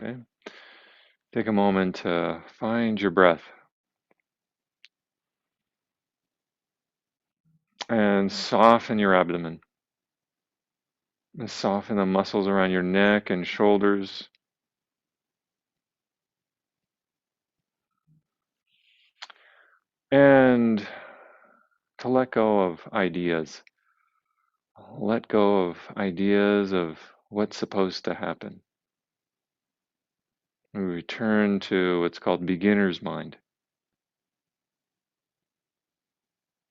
Okay. Take a moment to find your breath and soften your abdomen. And soften the muscles around your neck and shoulders. And to let go of ideas. Let go of ideas of what's supposed to happen. We return to what's called beginner's mind,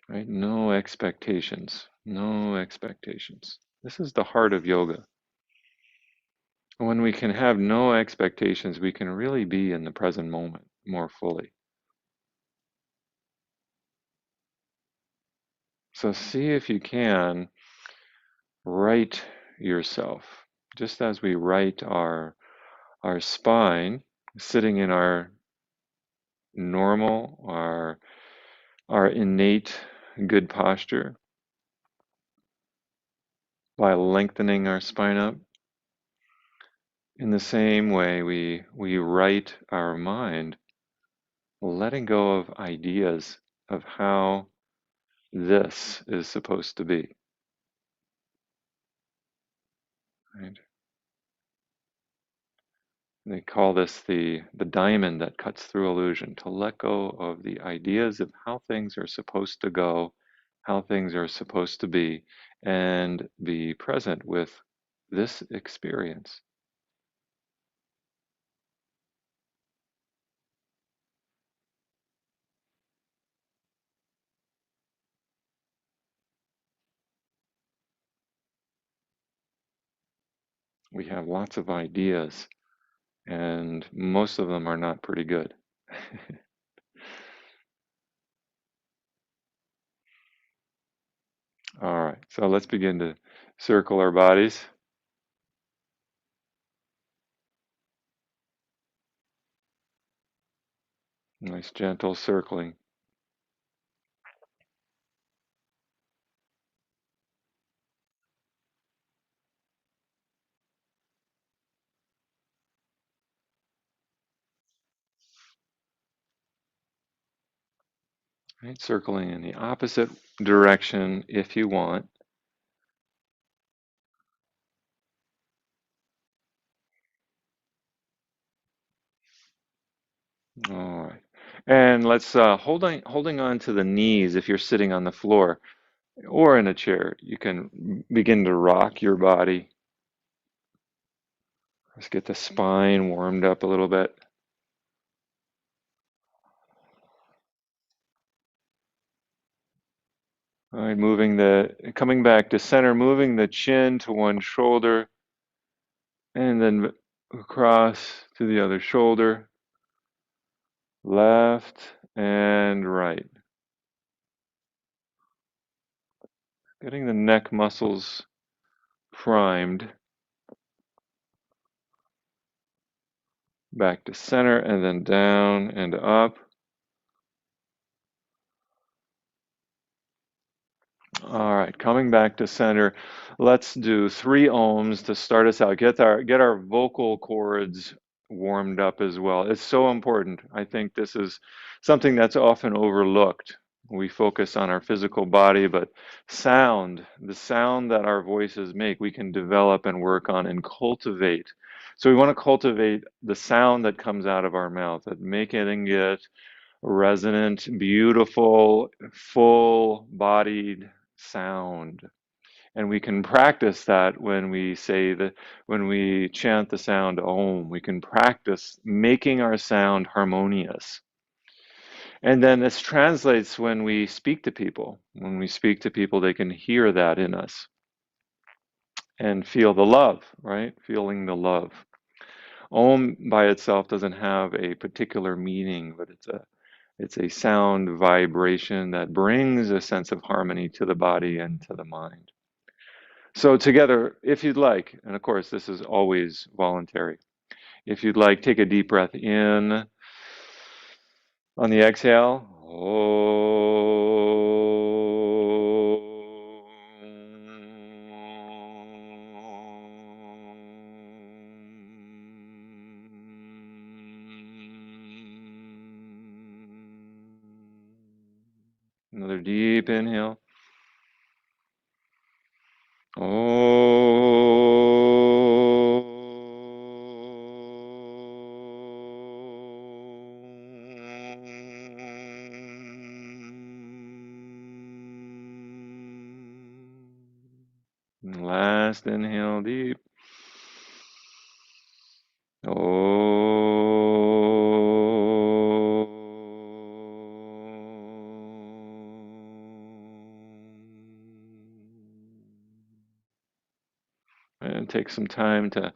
right? No expectations, no expectations. This is the heart of yoga. When we can have no expectations, we can really be in the present moment more fully. So see if you can right yourself, just as we right our spine, sitting in our normal, our innate good posture by lengthening our spine up. In the same way, we right our mind, letting go of ideas of how this is supposed to be. Right? They call this the diamond that cuts through illusion, to let go of the ideas of how things are supposed to go, how things are supposed to be, and be present with this experience. We have lots of ideas, and most of them are not pretty good. All right, so let's begin to circle our bodies. Nice gentle circling. Right, circling in the opposite direction if you want. All right. And let's holding on to the knees if you're sitting on the floor or in a chair. You can begin to rock your body. Let's get the spine warmed up a little bit. All right, coming back to center, moving the chin to one shoulder and then across to the other shoulder, left and right. Getting the neck muscles primed. Back to center and then down and up. All right, coming back to center, let's do 3 ohms to start us out. Get our vocal cords warmed up as well. It's so important. I think this is something that's often overlooked. We focus on our physical body, but the sound that our voices make, we can develop and work on and cultivate. So we want to cultivate the sound that comes out of our mouth, that making it resonant, beautiful, full-bodied sound. And we can practice that when we chant the sound Om. We can practice making our sound harmonious. And then this translates when we speak to people. When we speak to people, they can hear that in us and feel the love, right? Feeling the love. Om by itself doesn't have a particular meaning, but it's a sound vibration that brings a sense of harmony to the body and to the mind. So together, if you'd like, and of course this is always voluntary, if you'd like, take a deep breath in on the exhale. Another deep inhale. Last inhale deep. And take some time to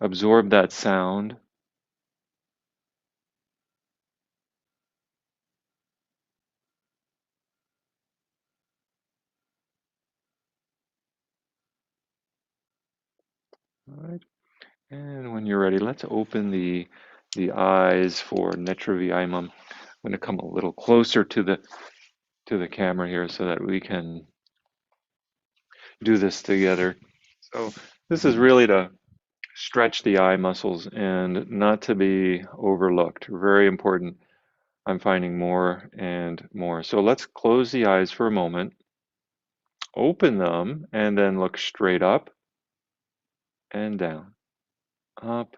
absorb that sound. All right. And when you're ready, let's open the eyes for Netra V'Imam. I'm going to come a little closer to the camera here so that we can do this together. So this is really to stretch the eye muscles and not to be overlooked. Very important. I'm finding more and more. So let's close the eyes for a moment, open them, and then look straight up and down, up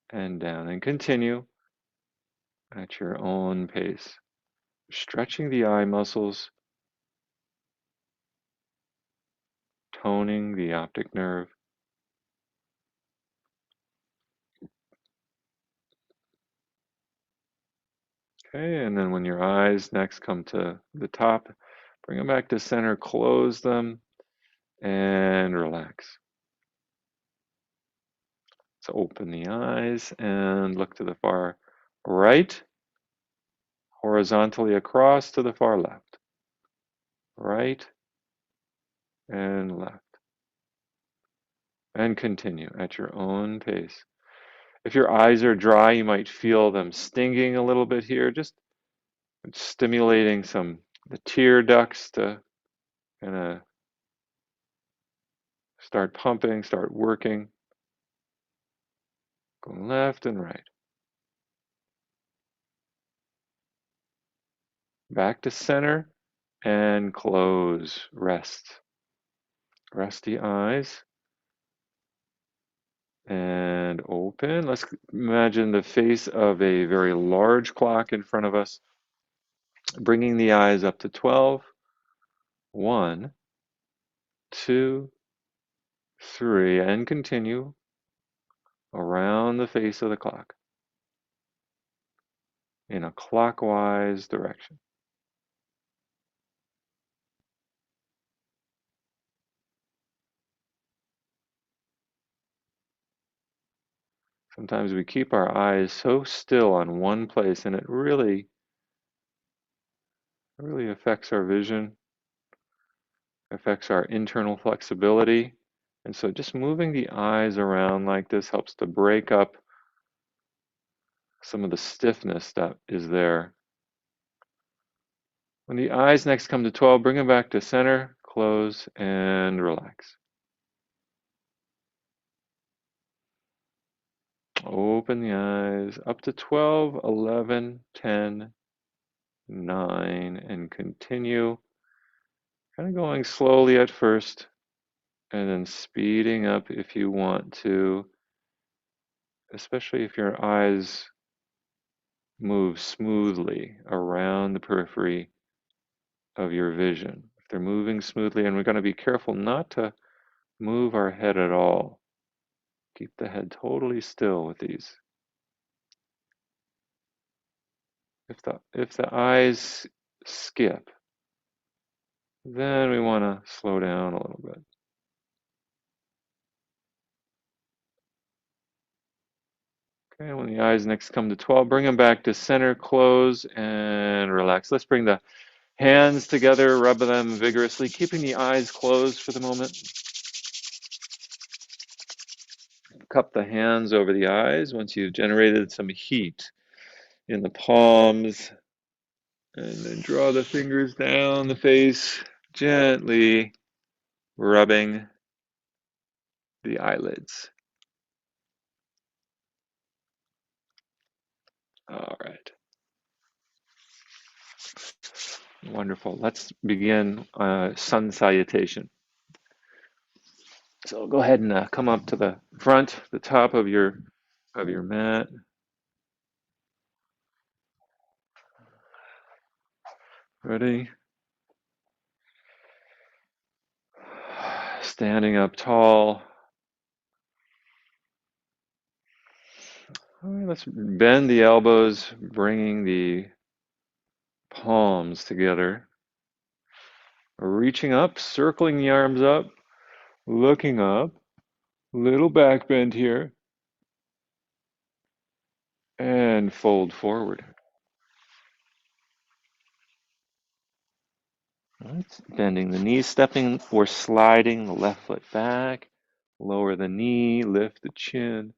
and down, and continue at your own pace. Stretching the eye muscles, toning the optic nerve. Okay, and then when your eyes next come to the top, bring them back to center, close them, and relax. So open the eyes and look to the far right, horizontally across to the far left. Right and left. And continue at your own pace. If your eyes are dry, you might feel them stinging a little bit here, just stimulating the tear ducts to kind of start pumping, start working. Going left and right. Back to center and close. Rest. Rest the eyes. And open. Let's imagine the face of a very large clock in front of us. Bringing the eyes up to 12. 1, 2, 3, and continue around the face of the clock in a clockwise direction. Sometimes we keep our eyes so still on one place and it really affects our vision, affects our internal flexibility. And so just moving the eyes around like this helps to break up some of the stiffness that is there. When the eyes next come to 12, bring them back to center, close, and relax. Open the eyes up to 12, 11, 10, 9, and continue. Kind of going slowly at first, and then speeding up if you want to, especially if your eyes move smoothly around the periphery of your vision. If they're moving smoothly, and we're going to be careful not to move our head at all. Keep the head totally still with these. If the eyes skip, then we want to slow down a little bit. Okay, when the eyes next come to 12, bring them back to center, close, and relax. Let's bring the hands together, rub them vigorously, keeping the eyes closed for the moment. Cup the hands over the eyes once you've generated some heat in the palms. And then draw the fingers down the face, gently rubbing the eyelids. All right. Wonderful. Let's begin sun salutation. So go ahead and come up to the front, the top of your mat. Ready? Standing up tall. All right, let's bend the elbows, bringing the palms together. Reaching up, circling the arms up, looking up. Little back bend here. And fold forward. Right. Bending the knees, stepping or sliding the left foot back. Lower the knee, lift the chin.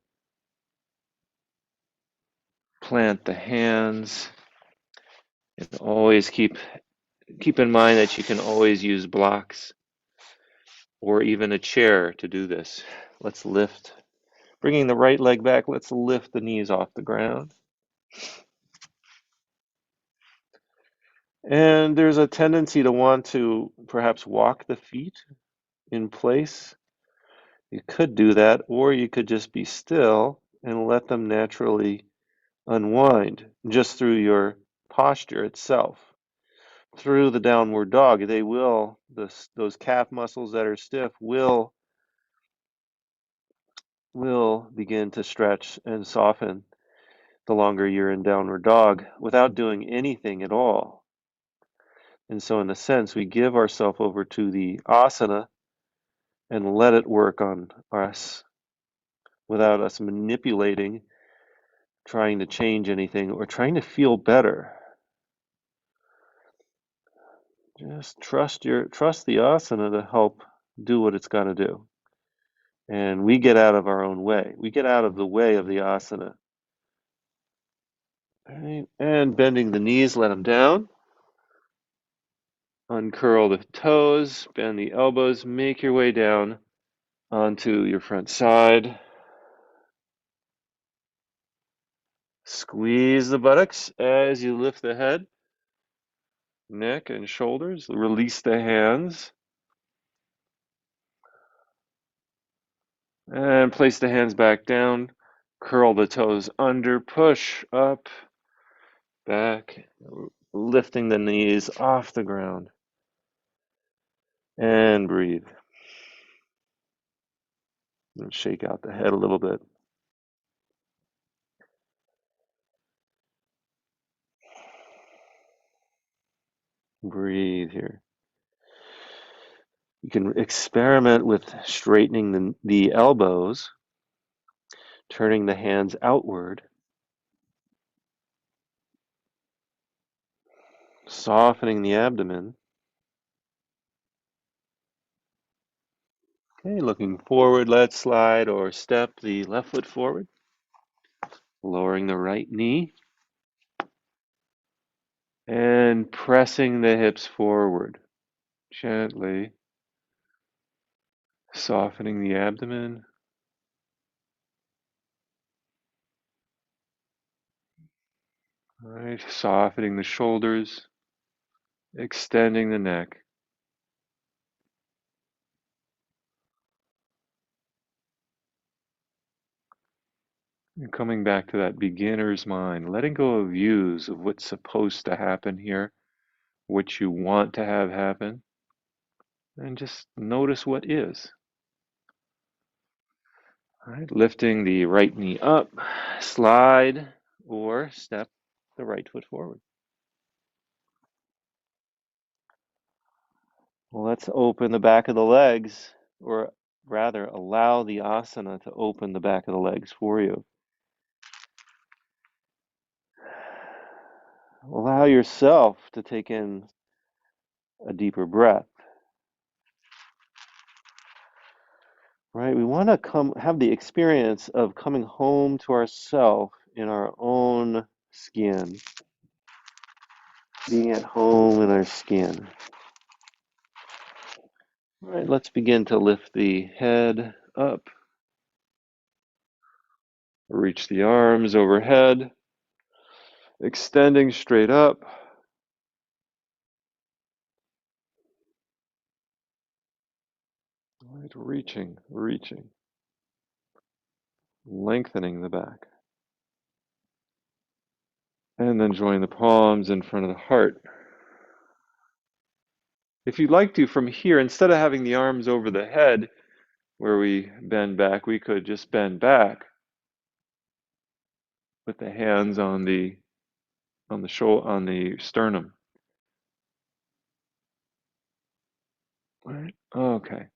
Plant the hands. And always keep in mind that you can always use blocks or even a chair to do this. Let's lift. Bringing the right leg back, let's lift the knees off the ground. And there's a tendency to want to perhaps walk the feet in place. You could do that, or you could just be still and let them naturally unwind just through your posture itself. Through the downward dog, they will, those calf muscles that are stiff will begin to stretch and soften the longer you're in downward dog without doing anything at all. And so, in a sense, we give ourselves over to the asana and let it work on us without us manipulating, trying to change anything, or trying to feel better. Just trust the asana to help do what it's got to do. And we get out of our own way. We get out of the way of the asana. Right. And bending the knees, let them down. Uncurl the toes, bend the elbows, make your way down onto your front side. Squeeze the buttocks as you lift the head, neck, and shoulders. Release the hands. And place the hands back down. Curl the toes under, push up, back, lifting the knees off the ground. And breathe. And shake out the head a little bit. Breathe here. You can experiment with straightening the elbows, turning the hands outward, softening the abdomen. Okay, looking forward, let's slide or step the left foot forward, lowering the right knee, and pressing the hips forward, gently softening the abdomen. All right, softening the shoulders, extending the neck. And coming back to that beginner's mind, letting go of views of what's supposed to happen here, what you want to have happen, and just notice what is. All right, lifting the right knee up, slide or step the right foot forward. Well, let's open the back of the legs, or rather, allow the asana to open the back of the legs for you. Allow yourself to take in a deeper breath. Right? We want to have the experience of coming home to ourself in our own skin, being at home in our skin. All right, let's begin to lift the head up, reach the arms overhead, extending straight up, Reaching, reaching, lengthening the back. And then join the palms in front of the heart. If you'd like to, from here, instead of having the arms over the head where we bend back, we could just bend back with the hands on the shoulder, on the sternum. All right. Okay.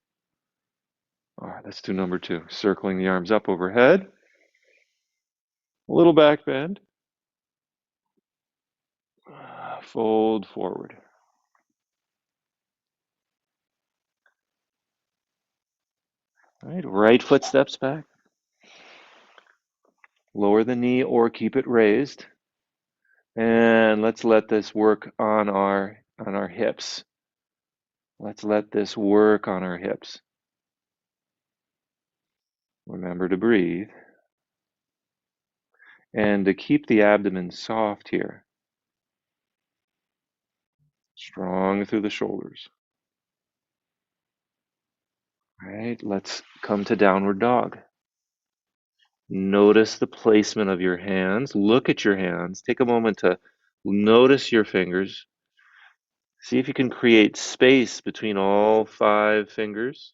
All right, let's do number 2. Circling the arms up overhead. A little back bend. Fold forward. All right, right foot steps back. Lower the knee or keep it raised. And let's let this work on our hips. Let's let this work on our hips. Remember to breathe. And to keep the abdomen soft here. Strong through the shoulders. All right, let's come to downward dog. Notice the placement of your hands. Look at your hands. Take a moment to notice your fingers. See if you can create space between all 5 fingers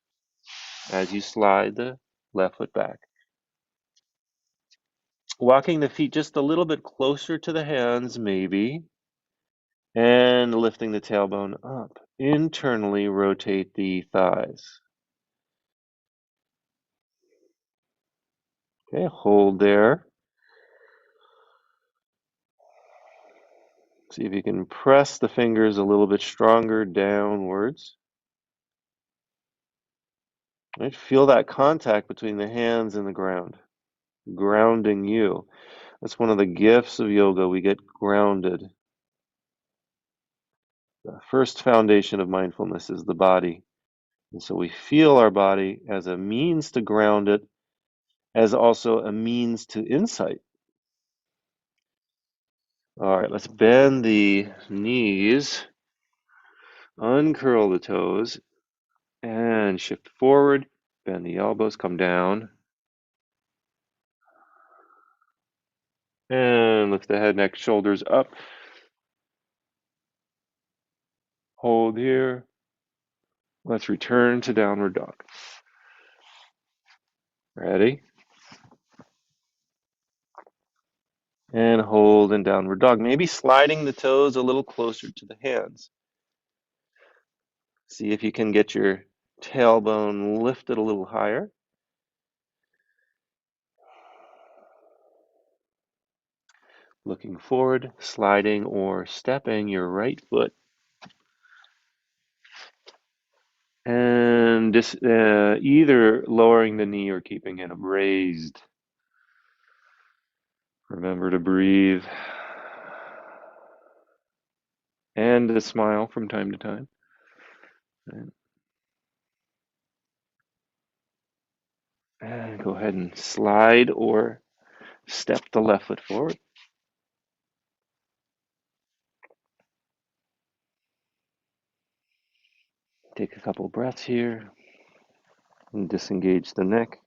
as you slide the left foot back. Walking the feet just a little bit closer to the hands, maybe, and lifting the tailbone up. Internally rotate the thighs. Okay, hold there. See if you can press the fingers a little bit stronger downwards. Right? Feel that contact between the hands and the ground, grounding you. That's one of the gifts of yoga. We get grounded. The first foundation of mindfulness is the body. And so we feel our body as a means to ground it, as also a means to insight. All right, let's bend the knees, uncurl the toes, and shift forward. Bend the elbows, come down. And lift the head, neck, shoulders up. Hold here. Let's return to downward dog. Ready? And hold in downward dog. Maybe sliding the toes a little closer to the hands. See if you can get your tailbone lifted a little higher. Looking forward, sliding or stepping your right foot. And just either lowering the knee or keeping it raised. Remember to breathe. And to smile from time to time. And go ahead and slide or step the left foot forward. Take a couple breaths here and disengage the neck.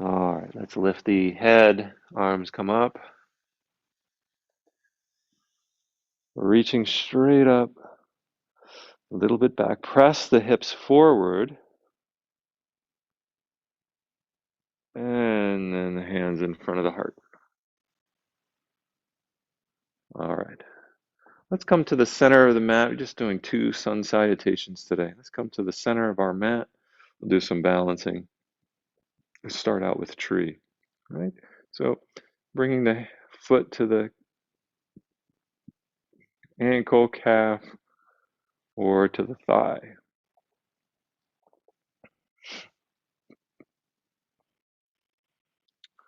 All right, let's lift the head, arms come up. Reaching straight up, a little bit back. Press the hips forward. And then the hands in front of the heart. All right. Let's come to the center of the mat. We're just doing 2 sun salutations today. Let's come to the center of our mat. We'll do some balancing. Let's start out with tree. All right. So bringing the foot to the ankle, calf, or to the thigh.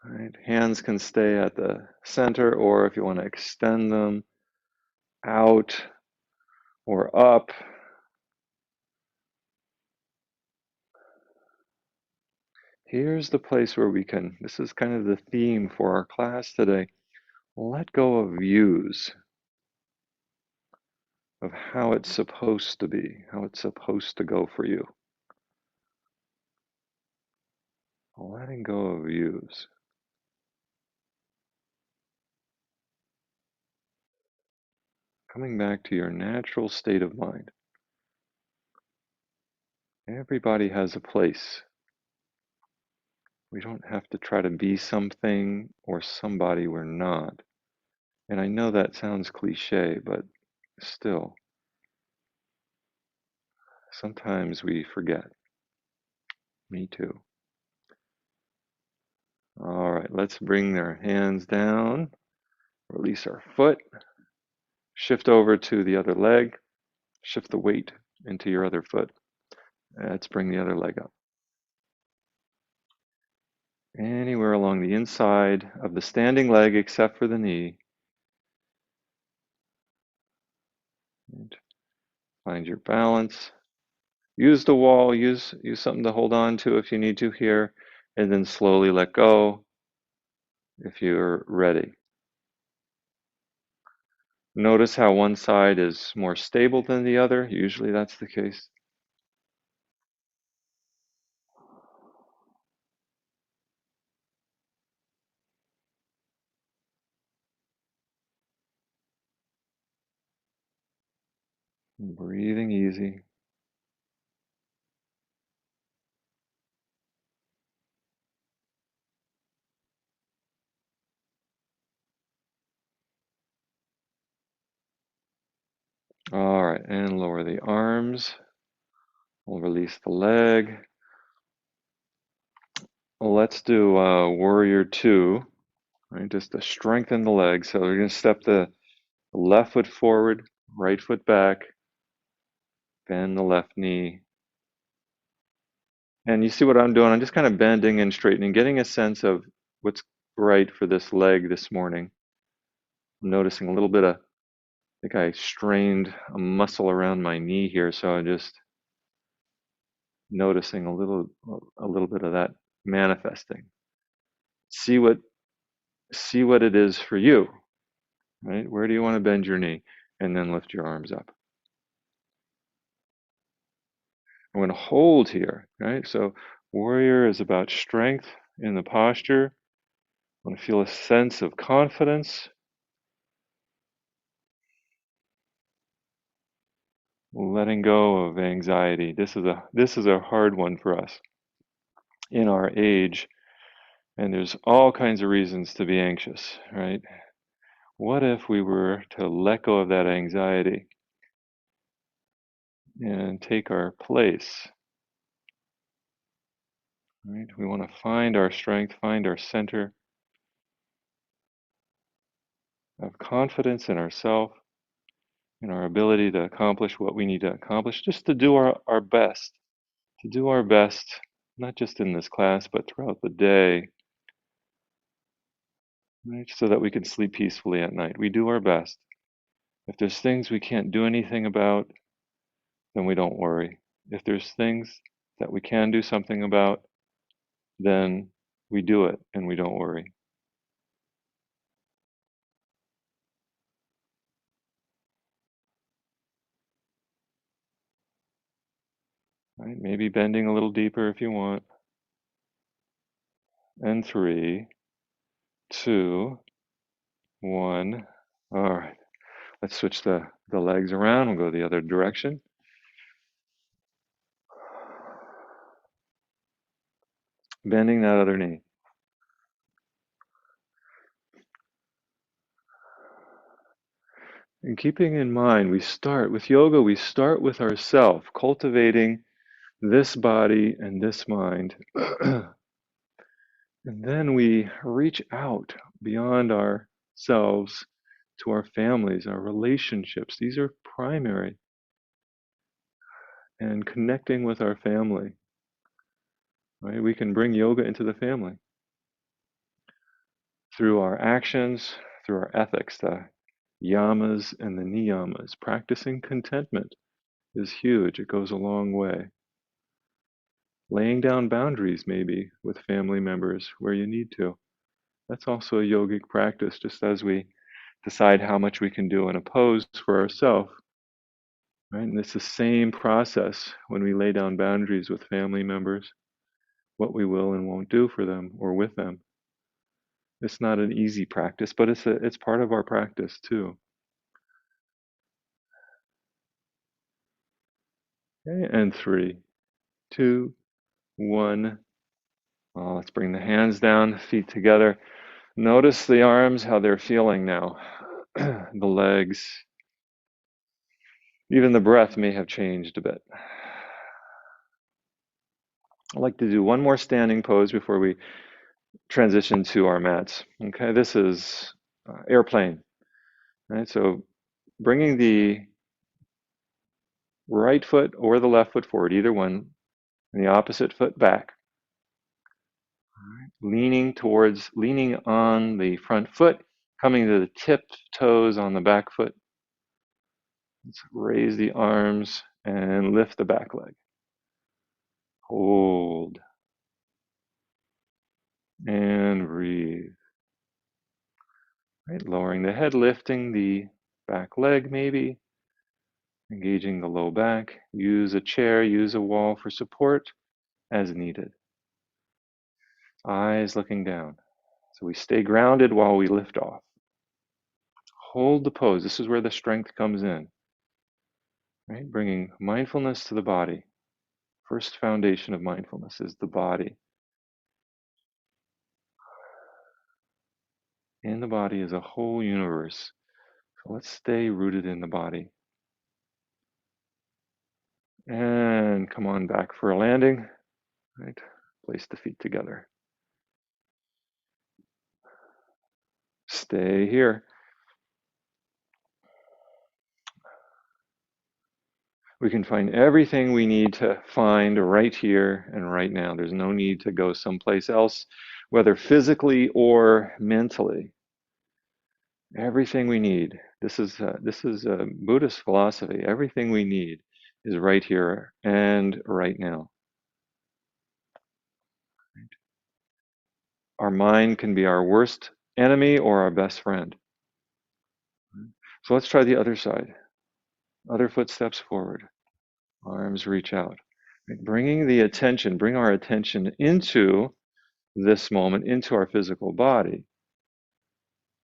All right. Hands can stay at the center, or if you want to extend them out or up. Here's the place where we can, this is kind of the theme for our class today, let go of views. of how it's supposed to be, how it's supposed to go for you. Letting go of views. Coming back to your natural state of mind. Everybody has a place. We don't have to try to be something or somebody we're not. And I know that sounds cliche, but still, sometimes we forget. Me too. All right, let's bring our hands down, release our foot, shift over to the other leg, shift the weight into your other foot. Let's bring the other leg up. Anywhere along the inside of the standing leg except for the knee. And find your balance. Use the wall, use something to hold on to if you need to here, and then slowly let go if you're ready. Notice how one side is more stable than the other. Usually that's the case. Breathing easy. All right, and lower the arms. We'll release the leg. Well, let's do warrior two, right? Just to strengthen the leg. So we're going to step the left foot forward, right foot back, bend the left knee. And you see what I'm doing? I'm just kind of bending and straightening, getting a sense of what's right for this leg this morning. I'm noticing a little bit of, I think I strained a muscle around my knee here, so I'm just noticing a little bit of that manifesting. See what it is for you, right? Where do you want to bend your knee? And then lift your arms up. I'm going to hold here, right? So warrior is about strength in the posture. I want to feel a sense of confidence, letting go of anxiety. This is a hard one for us in our age, and there's all kinds of reasons to be anxious, right? What if we were to let go of that anxiety and take our place? Right? We want to find our strength, find our center, have confidence in ourselves, in our ability to accomplish what we need to accomplish, just to do our best, to do our best, not just in this class, but throughout the day, right? So that we can sleep peacefully at night. We do our best. If there's things we can't do anything about, then we don't worry. If there's things that we can do something about, then we do it and we don't worry. Right? Maybe bending a little deeper if you want. And 3, 2, 1. All right. Let's switch the legs around. We'll go the other direction. Bending that other knee. And keeping in mind, with yoga, we start with ourself, cultivating this body and this mind. And then we reach out beyond ourselves to our families, our relationships. These are primary. And connecting with our family, right? We can bring yoga into the family through our actions, through our ethics, the yamas and the niyamas. Practicing contentment is huge. It goes a long way. Laying down boundaries, maybe, with family members where you need to. That's also a yogic practice, just as we decide how much we can do in a pose for ourselves. right? And it's the same process when we lay down boundaries with family members, what we will and won't do for them or with them. It's not an easy practice, but it's part of our practice too. Okay, and 3, 2, 1. Let's bring the hands down, feet together. Notice the arms, how they're feeling now. The legs, even the breath may have changed a bit. I'd like to do one more standing pose before we transition to our mats. Okay, this is airplane, right? So bringing the right foot or the left foot forward, either one, and the opposite foot back. Leaning on the front foot, coming to the tipped toes on the back foot. Let's raise the arms and lift the back leg. Hold. And breathe. Right, lowering the head, lifting the back leg maybe, engaging the low back. Use a chair, use a wall for support as needed. Eyes looking down. So we stay grounded while we lift off. Hold the pose. This is where the strength comes in. Right? Bringing mindfulness to the body. First foundation of mindfulness is the body. In the body is a whole universe. So let's stay rooted in the body. And come on back for a landing. Right? Place the feet together. Stay here. We can find everything we need to find right here and right now. There's no need to go someplace else, whether physically or mentally. Everything we need. This is a Buddhist philosophy. Everything we need is right here and right now. Our mind can be our worst enemy or our best friend. So let's try the other side. Other footsteps forward. Arms reach out. Bringing the attention, bring our attention into this moment, into our physical body.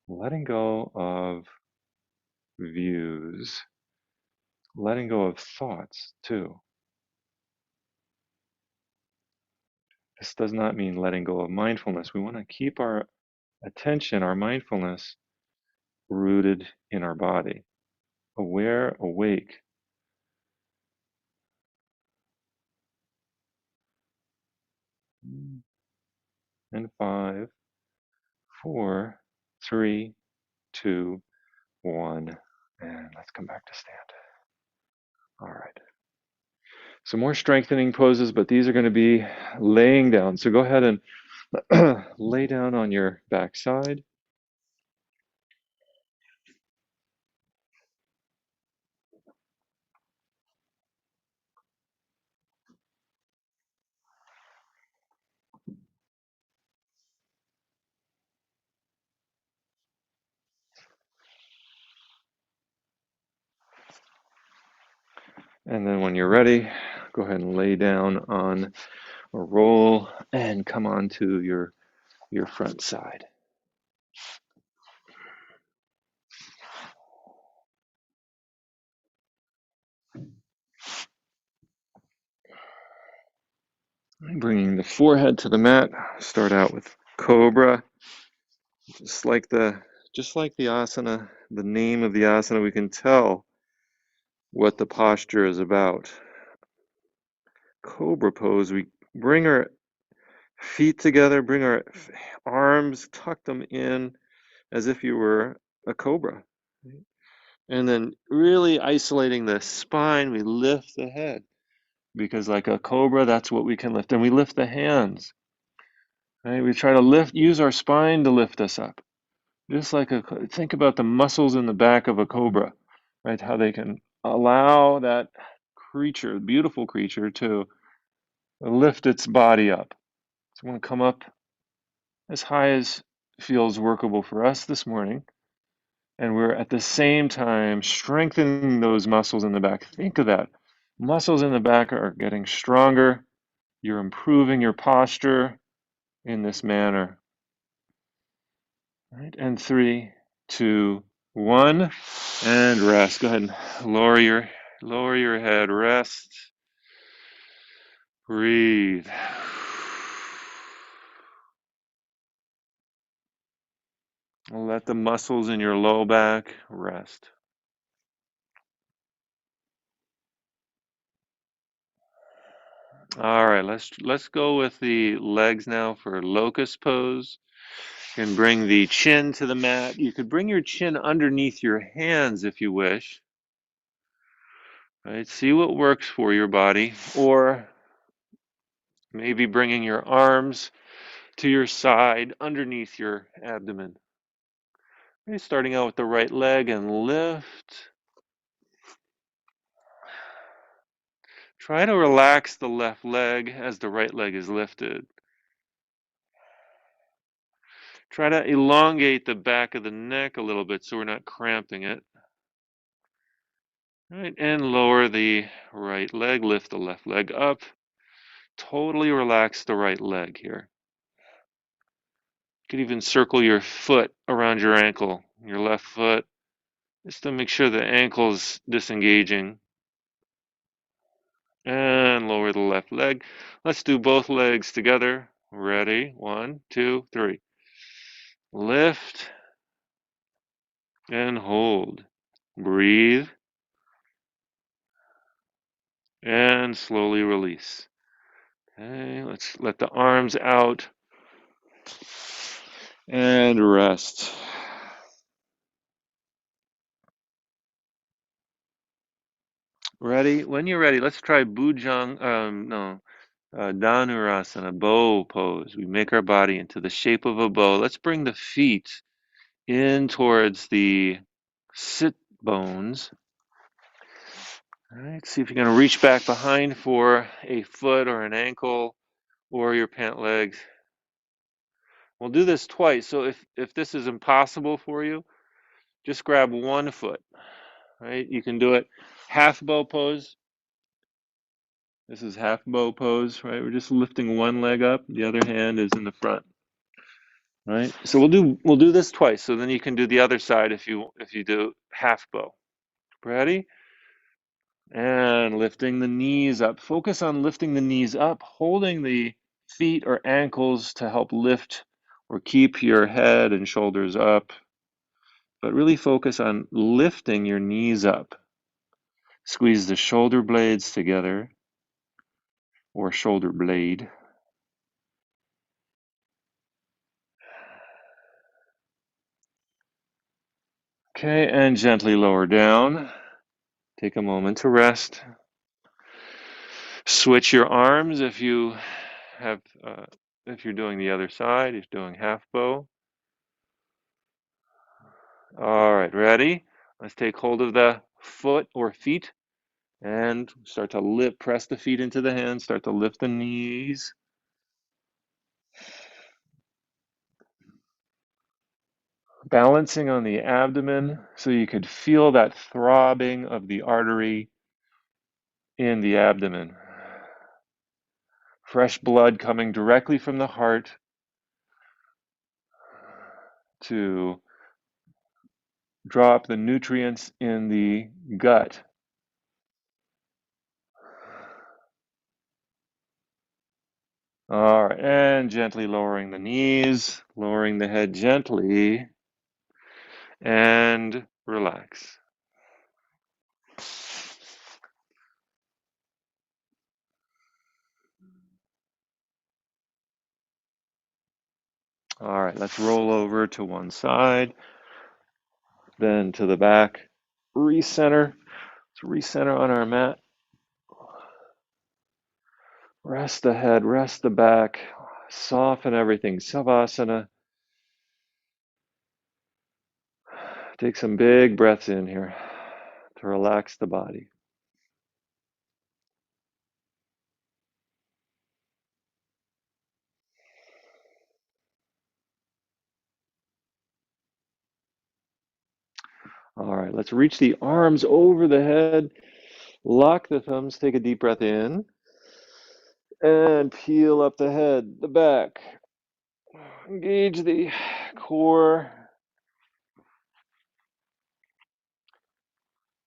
Letting go of views. Letting go of thoughts, too. This does not mean letting go of mindfulness. We want to keep our attention, our mindfulness, rooted in our body. Aware, awake. And 5, 4, 3, 2, 1. And let's come back to stand. All right. Some more strengthening poses, but these are going to be laying down. So go ahead and lay down on your back side. And then when you're ready, go ahead and lay down on a roll and come onto your front side. Bringing the forehead to the mat. Start out with Cobra. Just like the asana, the name of the asana, we can tell what the posture is about. Cobra pose, we bring our feet together, bring our arms, tuck them in as if you were a cobra. And then really isolating the spine, we lift the head. Because like a cobra, that's what we can lift. And we lift the hands. Right? We try to use our spine to lift us up. Just like think about the muscles in the back of a cobra, right? How they can allow that creature, beautiful creature, to lift its body up. So I want to come up as high as feels workable for us this morning. And we're at the same time strengthening those muscles in the back. Think of that. Muscles in the back are getting stronger. You're improving your posture in this manner. Right? And 3, 2, 1, and rest. Go ahead and lower your head. Rest. Breathe. Let the muscles in your low back rest. All right, let's go with the legs now for locust pose. You can bring the chin to the mat. You could bring your chin underneath your hands if you wish. Right? See what works for your body, or maybe bringing your arms to your side underneath your abdomen. Okay, starting out with the right leg and lift. Try to relax the left leg as the right leg is lifted. Try to elongate the back of the neck a little bit so we're not cramping it. Right, and lower the right leg, lift the left leg up. Totally relax the right leg here. You could even circle your foot around your ankle, your left foot, just to make sure the ankle's disengaging. And lower the left leg. Let's do both legs together. Ready? 1, 2, 3. Lift and hold. Breathe and slowly release. Okay, let's let the arms out and rest. Ready? When you're ready, let's try Dhanurasana, bow pose. We make our body into the shape of a bow. Let's bring the feet in towards the sit bones. All right, see if you're going to reach back behind for a foot or an ankle or your pant legs. We'll do this twice. So if this is impossible for you, just grab one foot. Right? You can do it half bow pose. This is half bow pose, right? We're just lifting one leg up, the other hand is in the front. Right? So we'll do this twice. So then you can do the other side if you do half bow. Ready? And lifting the knees up. Focus on lifting the knees up, holding the feet or ankles to help lift or keep your head and shoulders up. But really focus on lifting your knees up. Squeeze the shoulder blades together, or shoulder blade. Okay, and gently lower down. Take a moment to rest. Switch your arms if you have, if you're doing the other side, if you're doing half bow. All right, ready? Let's take hold of the foot or feet and start to lift, press the feet into the hands, start to lift the knees. Balancing on the abdomen so you could feel that throbbing of the artery in the abdomen. Fresh blood coming directly from the heart to drop the nutrients in the gut. All right, and gently lowering the knees, lowering the head gently, and relax. All right, let's roll over to one side, then to the back. Recenter. Let's recenter on our mat. Rest the head, rest the back, soften everything. Savasana. Take some big breaths in here to relax the body. All right, let's reach the arms over the head. Lock the thumbs, take a deep breath in, and peel up the head, the back. Engage the core.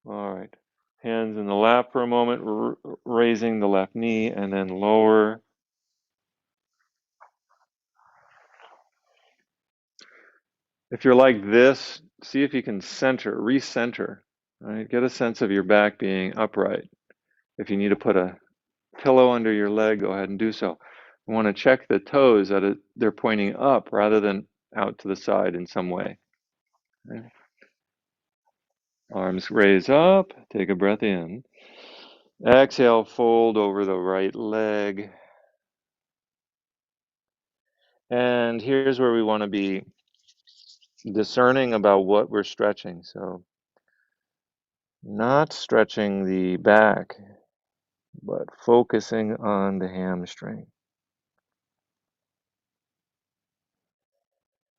All right. Hands in the lap for a moment, raising the left knee and then lower. If you're like this, see if you can center, recenter, right? Get a sense of your back being upright. If you need to put a pillow under your leg, go ahead and do so. You want to check the toes that they're pointing up rather than out to the side in some way. Okay. Arms raise up, take a breath in. Exhale, fold over the right leg. And here's where we want to be discerning about what we're stretching. So, not stretching the back, but focusing on the hamstring.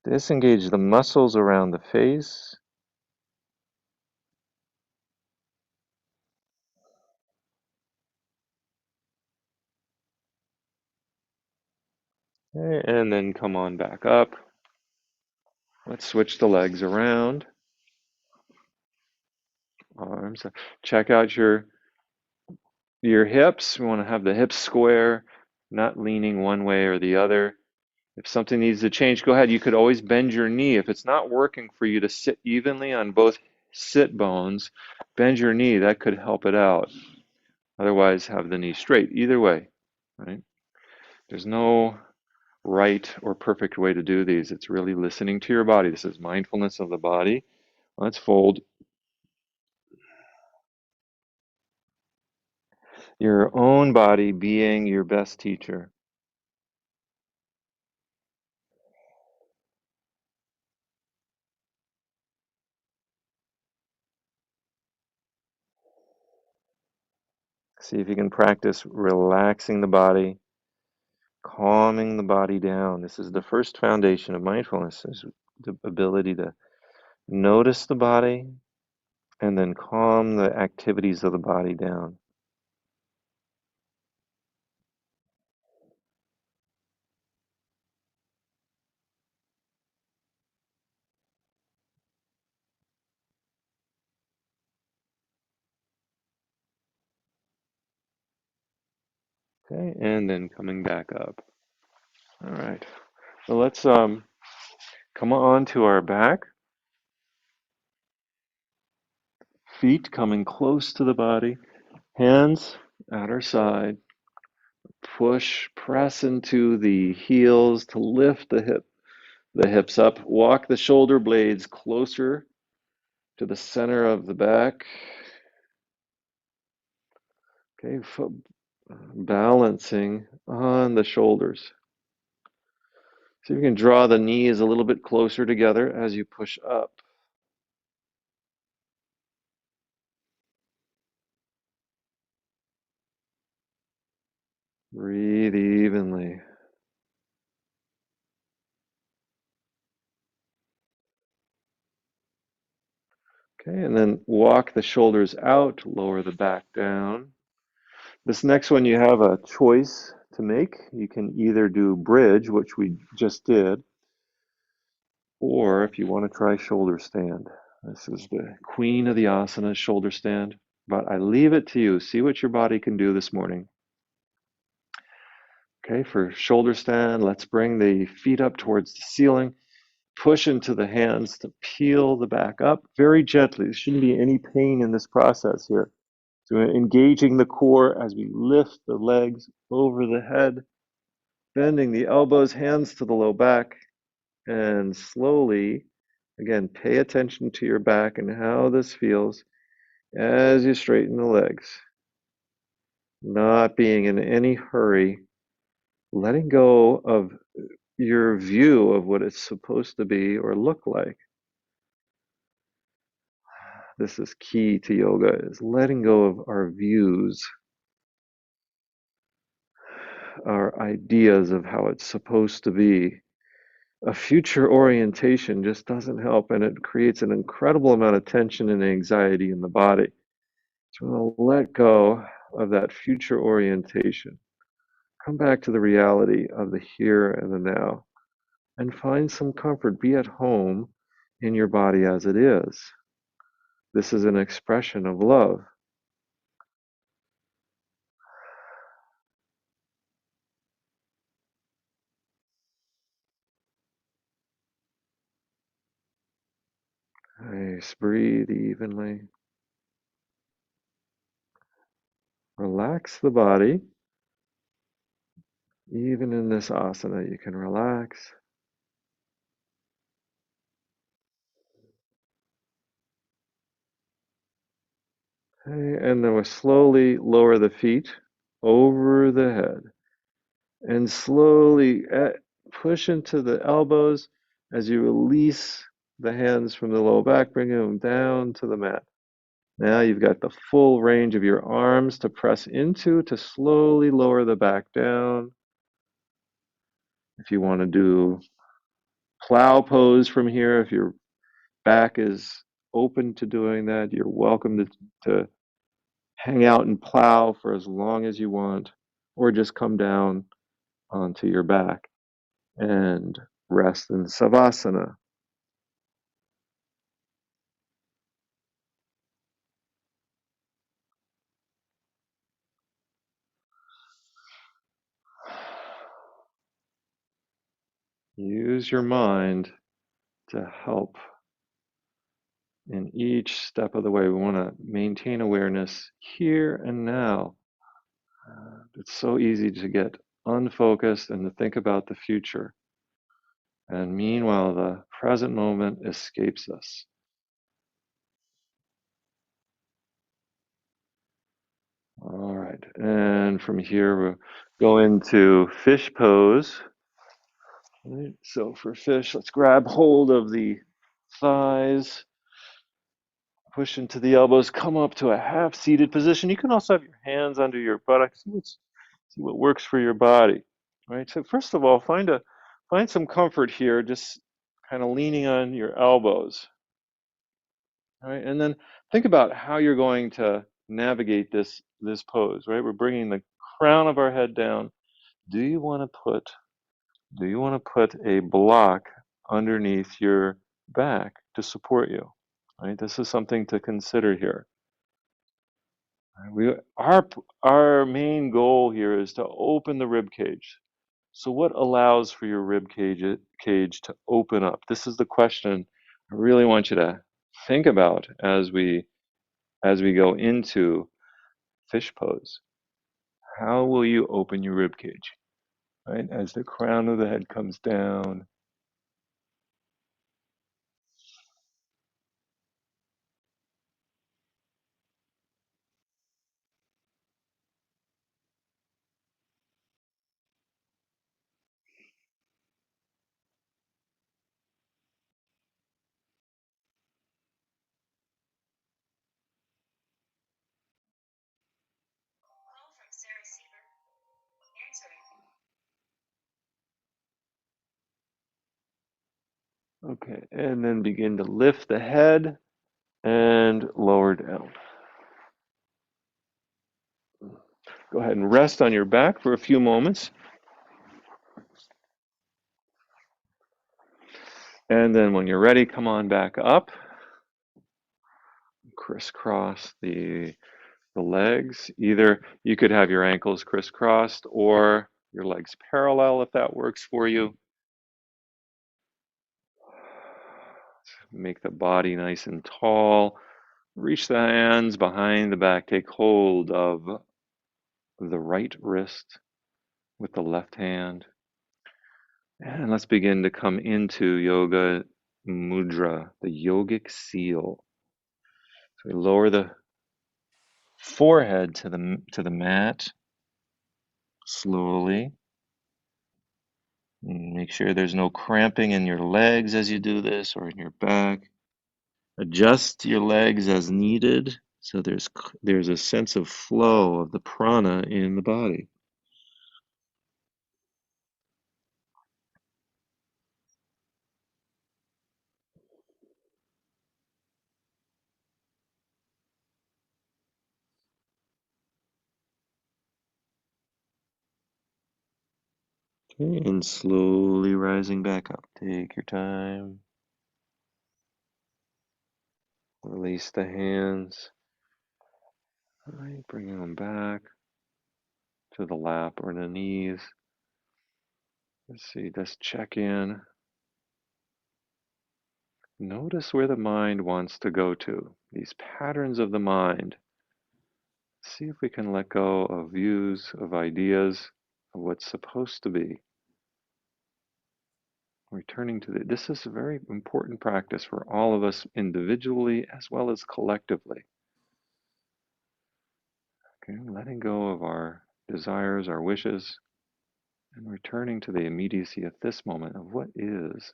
Disengage the muscles around the face. Okay, and then come on back up. Let's switch the legs around. Arms. Check out your hips. We want to have the hips square, not leaning one way or the other. If something needs to change, go ahead. You could always bend your knee. If it's not working for you to sit evenly on both sit bones, bend your knee. That could help it out. Otherwise, have the knee straight. Either way, right? There's no right or perfect way to do these. It's really listening to your body. This is mindfulness of the body. Let's fold. Your own body being your best teacher. See if you can practice relaxing the body, calming the body down. This is the first foundation of mindfulness, is the ability to notice the body and then calm the activities of the body down. Okay, and then coming back up. All right. So let's come on to our back. Feet coming close to the body. Hands at our side. Push, press into the heels to lift the hips up. Walk the shoulder blades closer to the center of the back. Okay, balancing on the shoulders. See if you can draw the knees a little bit closer together as you push up. Breathe evenly. Okay, and then walk the shoulders out, lower the back down. This next one, you have a choice to make. You can either do bridge, which we just did, or if you want to try shoulder stand. This is the queen of the asana, shoulder stand. But I leave it to you. See what your body can do this morning. Okay, for shoulder stand, let's bring the feet up towards the ceiling. Push into the hands to peel the back up very gently. There shouldn't be any pain in this process here. So we're engaging the core as we lift the legs over the head, bending the elbows, hands to the low back, and slowly, again, pay attention to your back and how this feels as you straighten the legs. Not being in any hurry, letting go of your view of what it's supposed to be or look like. This is key to yoga, is letting go of our views, our ideas of how it's supposed to be, a future orientation just doesn't help, and it creates an incredible amount of tension and anxiety in the body. So we'll let go of that future orientation. Come back to the reality of the here and the now and find some comfort. Be at home in your body as it is. This is an expression of love. Nice. Breathe evenly. Relax the body. Even in this asana, you can relax. Okay, and then we'll slowly lower the feet over the head and slowly push into the elbows as you release the hands from the low back, bringing them down to the mat. Now you've got the full range of your arms to press into to slowly lower the back down. If you want to do plow pose from here, if your back is open to doing that, you're welcome to hang out and plow for as long as you want, or just come down onto your back and rest in Savasana. Use your mind to help in each step of the way. We want to maintain awareness here and now. It's so easy to get unfocused and to think about the future. And meanwhile, the present moment escapes us. All right. And from here, we'll go into fish pose. Right. So for fish, let's grab hold of the thighs, push into the elbows, come up to a half-seated position. You can also have your hands under your buttocks. See what works for your body. All right. So first of all, find some comfort here, just kind of leaning on your elbows. All right. And then think about how you're going to navigate this pose. Right. We're bringing the crown of our head down. Do you want to put a block underneath your back to support you? Right? This is something to consider here. We, our main goal here is to open the rib cage. So what allows for your rib cage to open up? This is the question I really want you to think about as we go into fish pose. How will you open your rib cage? Right? As the crown of the head comes down. Okay, and then begin to lift the head and lower down. Go ahead and rest on your back for a few moments. And then when you're ready, come on back up. Crisscross the legs. Either you could have your ankles crisscrossed or your legs parallel if that works for you. Make the body nice and tall. Reach the hands behind the back. Take hold of the right wrist with the left hand. And let's begin to come into Yoga Mudra, the yogic seal. So we lower the forehead to the mat slowly. Make sure there's no cramping in your legs as you do this or in your back. Adjust your legs as needed so there's a sense of flow of the prana in the body. Okay, and slowly rising back up. Take your time. Release the hands. All right, bringing them back to the lap or the knees. Let's see, just check in. Notice where the mind wants to go to, these patterns of the mind. See if we can let go of views, of ideas, of what's supposed to be. Returning to this is a very important practice for all of us individually as well as collectively. Okay, letting go of our desires, our wishes, and returning to the immediacy at this moment of what is.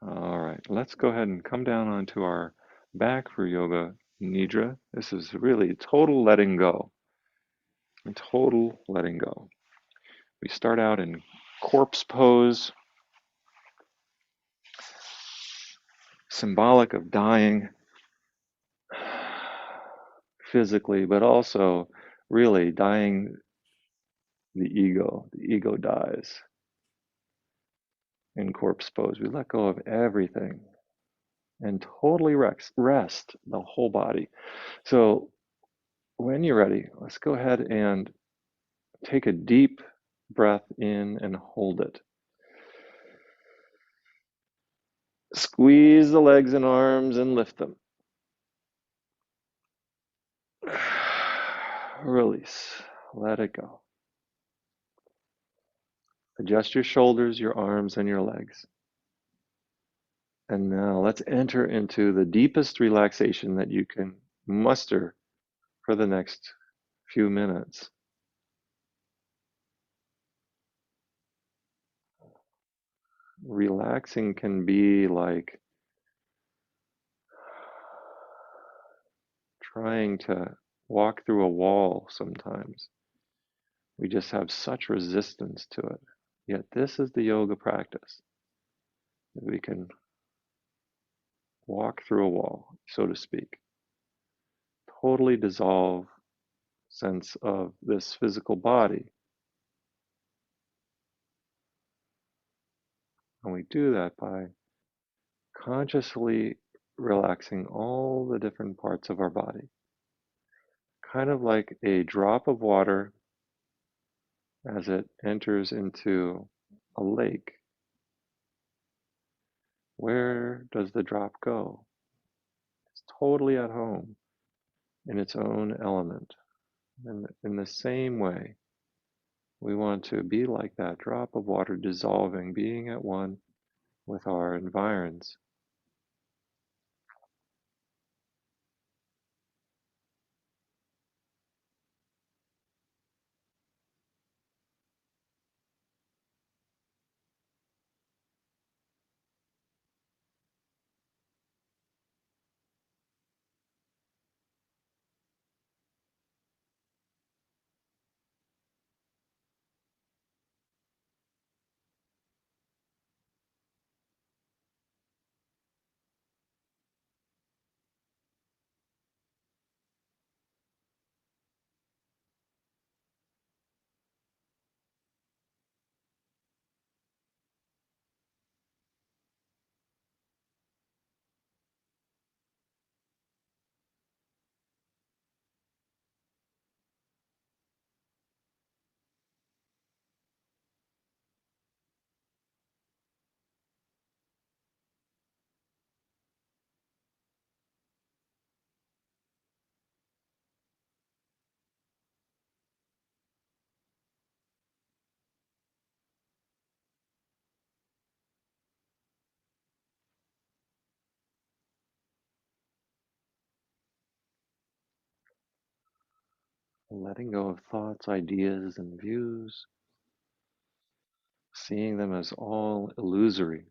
All right, let's go ahead and come down onto our back for Yoga Nidra. This is really total letting go, total letting go. We start out in corpse pose, symbolic of dying physically, but also really dying the ego. The ego dies in corpse pose. We let go of everything and totally rest the whole body. So when you're ready, let's go ahead and take a deep breath in and hold it. Squeeze the legs and arms and lift them. Release. Let it go. Adjust your shoulders, your arms, and your legs. And now let's enter into the deepest relaxation that you can muster for the next few minutes. Relaxing can be like trying to walk through a wall sometimes. We just have such resistance to it. Yet this is the yoga practice. We can walk through a wall, so to speak. Totally dissolve sense of this physical body. And we do that by consciously relaxing all the different parts of our body. Kind of like a drop of water as it enters into a lake. Where does the drop go? It's totally at home in its own element. And in the same way, we want to be like that drop of water dissolving, being at one with our environs. Letting go of thoughts, ideas, and views, seeing them as all illusory.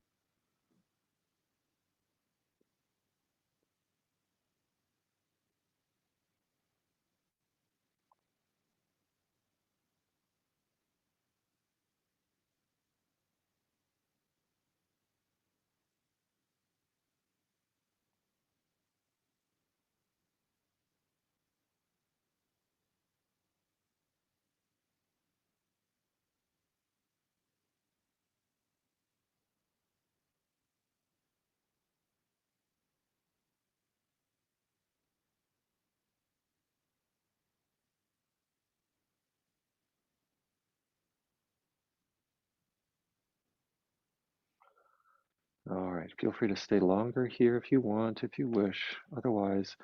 All right, feel free to stay longer here if you want, if you wish. Otherwise,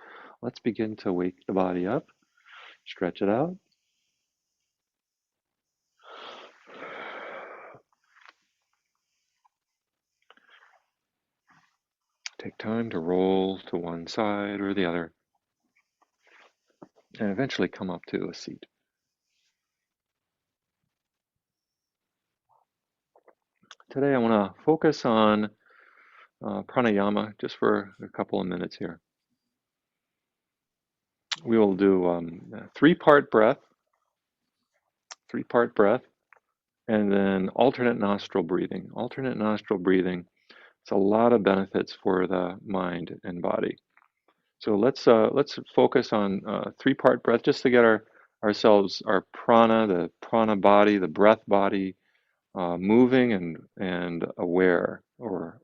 let's begin to wake the body up, stretch it out. Take time to roll to one side or the other, and eventually come up to a seat. Today, I want to focus on pranayama just for a couple of minutes here. We will do three-part breath, and then alternate nostril breathing. Alternate nostril breathing, it's a lot of benefits for the mind and body. So let's focus on three-part breath just to get our prana, the prana body, the breath body, moving and aware, or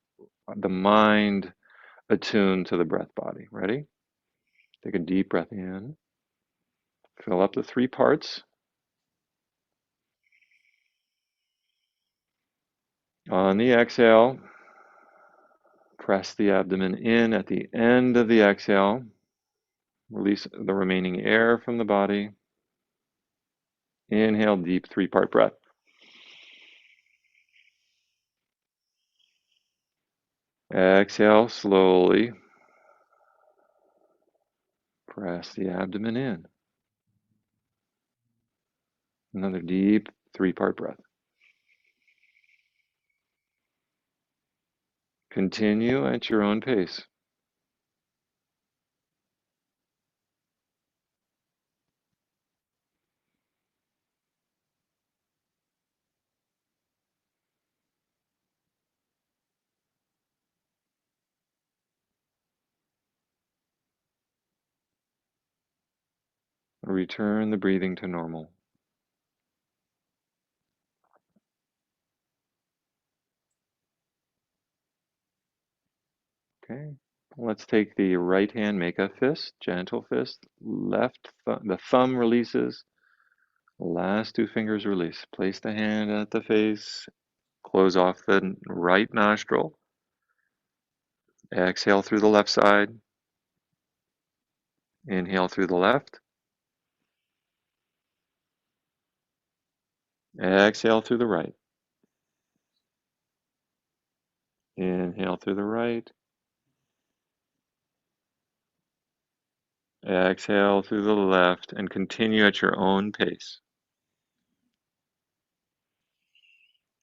the mind attuned to the breath body. Ready? Take a deep breath in, fill up the three parts. On the exhale, press the abdomen in at the end of the exhale. Release the remaining air from the body. Inhale, deep three-part breath. Exhale slowly. Press the abdomen in. Another deep three-part breath. Continue at your own pace. Return the breathing to normal. Okay. Let's take the right hand, make a fist, gentle fist. The thumb releases. Last two fingers release. Place the hand at the face. Close off the right nostril. Exhale through the left side. Inhale through the left. Exhale through the right. Inhale through the right. Exhale through the left, and continue at your own pace.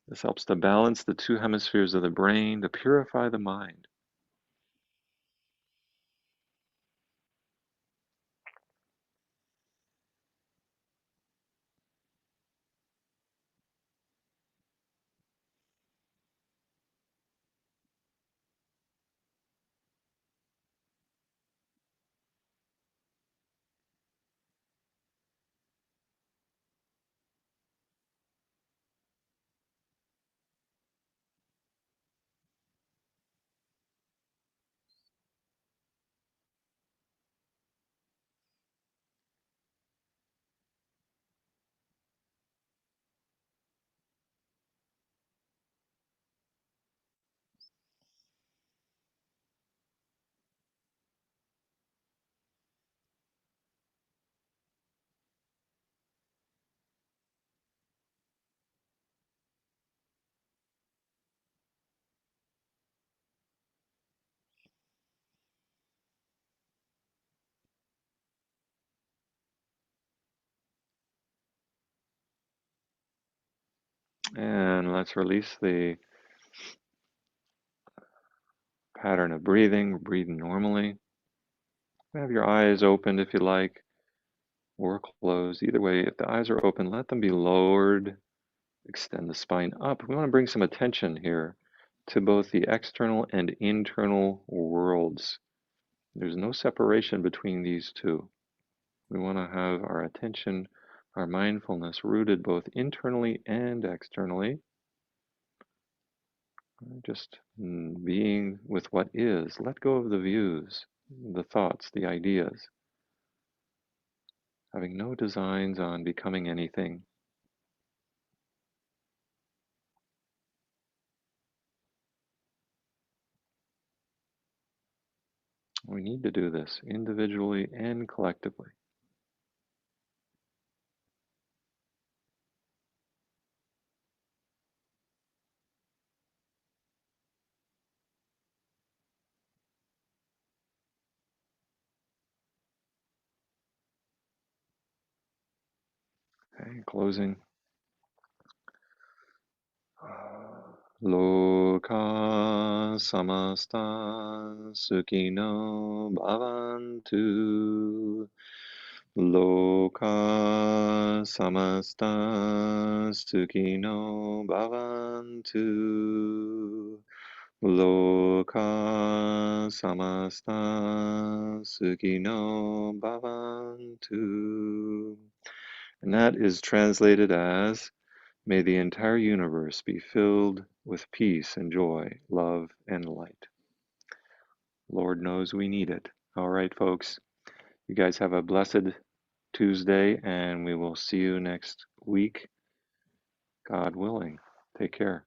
This helps to balance the two hemispheres of the brain, to purify the mind. And let's release the pattern of breathing. Breathe normally. Have your eyes opened if you like, or closed. Either way, if the eyes are open, let them be lowered. Extend the spine up. We want to bring some attention here to both the external and internal worlds. There's no separation between these two. We want to have our attention, our mindfulness rooted both internally and externally. Just being with what is. Let go of the views, the thoughts, the ideas. Having no designs on becoming anything. We need to do this individually and collectively. Okay, closing. Loka samasta sukino bhavantu. Loka samasta sukino bhavantu. Loka samasta sukino bhavantu. And that is translated as, may the entire universe be filled with peace and joy, love and light. Lord knows we need it. All right, folks. You guys have a blessed Tuesday, and we will see you next week, God willing. Take care.